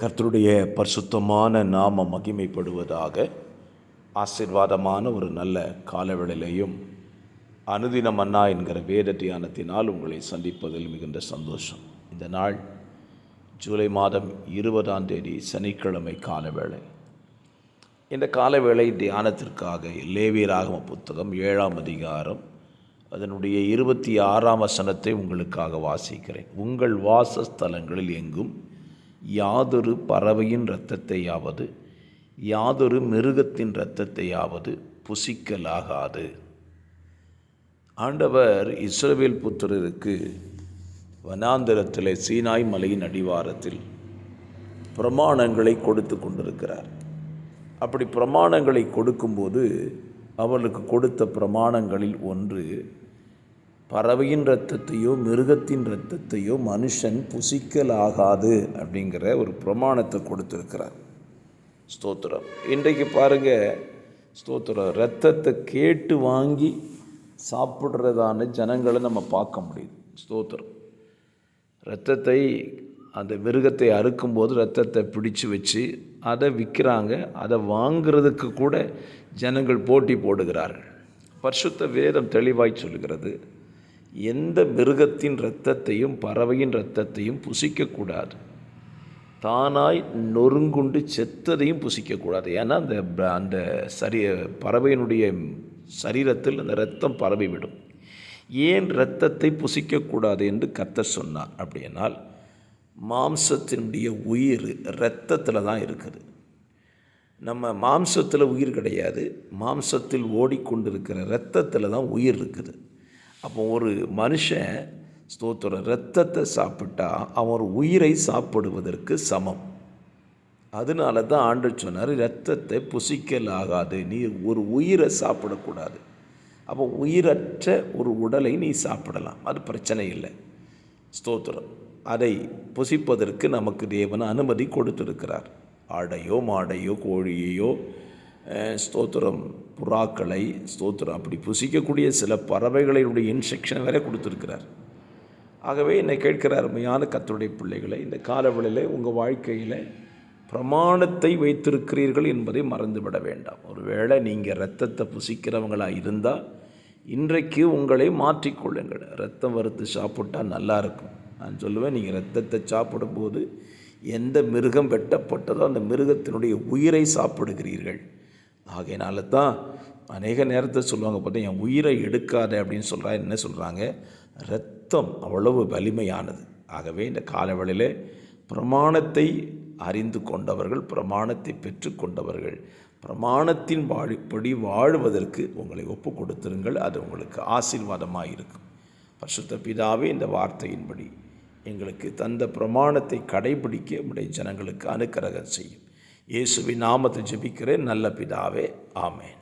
கர்த்தருடைய பரிசுத்தமான நாமம் மகிமைப்படுவதாக. ஆசீர்வாதமான ஒரு நல்ல காலவேளையிலையும் அனுதின மன்னா என்கிற வேத தியானத்தினால் உங்களை சந்திப்பதில் மிகுந்த சந்தோஷம். இந்த நாள் ஜூலை மாதம் 20 சனிக்கிழமை காலவேளை. இந்த காலவேளை தியானத்திற்காக லேவியராகம புத்தகம் 7ஆம் அதிகாரம் அதனுடைய 26ஆம் வசனத்தை உங்களுக்காக வாசிக்கிறேன். உங்கள் வாசஸ்தலங்களில் எங்கும் யாதொரு பறவையின் இரத்தத்தையாவது யாதொரு மிருகத்தின் இரத்தத்தையாவது புசிக்கலாகாது. ஆண்டவர் இஸ்ரவேல் புத்திரருக்கு வனாந்தரத்தில் சீனாய் மலையின் அடிவாரத்தில் பிரமாணங்களை கொடுத்து கொண்டிருக்கிறார். அப்படி பிரமாணங்களை கொடுக்கும்போது அவர்களுக்கு கொடுத்த பிரமாணங்களில் ஒன்று, பறவையின் இரத்தத்தையோ மிருகத்தின் இரத்தத்தையோ மனுஷன் புசிக்கலாகாது அப்படிங்கிற ஒரு பிரமாணத்தை கொடுத்துருக்கிறார். ஸ்தோத்திரம். இன்றைக்கு பாருங்கள், ஸ்தோத்திரம், இரத்தத்தை கேட்டு வாங்கி சாப்பிட்றதான ஜனங்களை நம்ம பார்க்க முடியுது. ஸ்தோத்திரம். இரத்தத்தை, அந்த மிருகத்தை அறுக்கும்போது இரத்தத்தை பிடிச்சு வச்சு அதை விற்கிறாங்க. அதை வாங்கிறதுக்கு கூட ஜனங்கள் போட்டி போடுகிறார்கள். பரிசுத்த வேதம் தெளிவாய் சொல்கிறது, எந்த மிருகத்தின் இரத்தத்தையும் பறவையின் இரத்தத்தையும் புசிக்கக்கூடாது. தானாய் நொறுங்குண்டு செத்ததையும் புசிக்கக்கூடாது. ஏன்னா அந்த பறவையினுடைய சரீரத்தில் அந்த இரத்தம் பரவிவிடும். ஏன் இரத்தத்தை புசிக்கக்கூடாது என்று கர்த்தர் சொன்னார் அப்படின்னால், மாம்சத்தினுடைய உயிர் இரத்தத்தில் தான் இருக்குது. நம்ம மாம்சத்தில் உயிர் கிடையாது. மாம்சத்தில் ஓடிக்கொண்டிருக்கிற இரத்தத்தில் தான் உயிர் இருக்குது. அப்போ ஒரு மனுஷன், ஸ்தோத்திரம், இரத்தத்தை சாப்பிட்டா அவன் ஒரு உயிரை சாப்பிடுவதற்கு சமம். அதனால தான் ஆண்டவர் சொன்னார், இரத்தத்தை புசிக்கலாகாது, நீ ஒரு உயிரை சாப்பிடக்கூடாது. அப்போ உயிரற்ற ஒரு உடலை நீ சாப்பிடலாம், அது பிரச்சனை இல்லை. ஸ்தோத்திரம். அதை புசிப்பதற்கு நமக்கு தேவன் அனுமதி கொடுத்திருக்கிறார். ஆடையோ மாடையோ கோழியையோ, ஸ்தோத்திரம், புறாக்களை, ஸ்தோத்திரம், அப்படி புசிக்கக்கூடிய சில பறவைகளுடைய இன்ஸ்ட்ரக்ஷன் வேற கொடுத்துருக்கிறார். ஆகவே என்னை கேட்கிற அருமையான கர்த்தருடைய பிள்ளைகளை, இந்த காலவெளியில் உங்கள் வாழ்க்கையில் பிரமாணத்தை வைத்திருக்கிறீர்கள் என்பதை மறந்துவிட வேண்டாம். ஒருவேளை நீங்கள் இரத்தத்தை புசிக்கிறவங்களாக இருந்தால் இன்றைக்கு உங்களை மாற்றிக்கொள்ளுங்கள். இரத்தம் வறுத்து சாப்பிட்டால் நல்லா இருக்கும். நான் சொல்லுவேன், நீங்கள் இரத்தத்தை சாப்பிடும்போது எந்த மிருகம் வெட்டப்பட்டதோ அந்த மிருகத்தினுடைய உயிரை சாப்பிடுகிறீர்கள். ஆகையினால தான் அநேக நேரத்தை சொல்லுவாங்க, பார்த்தா என் உயிரை எடுக்காத அப்படின்னு சொல்கிறாங்க. என்ன சொல்கிறாங்க? இரத்தம் அவ்வளவு வலிமையானது. ஆகவே இந்த காலவெளியில் பிரமாணத்தை அறிந்து கொண்டவர்கள், பிரமாணத்தை பெற்று கொண்டவர்கள், பிரமாணத்தின் படி வாழ்வதற்கு உங்களை ஒப்பு கொடுத்துருங்கள். அது உங்களுக்கு ஆசீர்வாதமாக இருக்கும். பரிசுத்த பிதாவே, இந்த வார்த்தையின்படி எங்களுக்கு தந்த பிரமாணத்தை கடைபிடிக்க உடைய ஜனங்களுக்கு அனுக்கிரகம் செய்யும். இயேசுவின் நாமத்தை ஜெபிக்கிறேன் நல்ல பிதாவே, ஆமென்.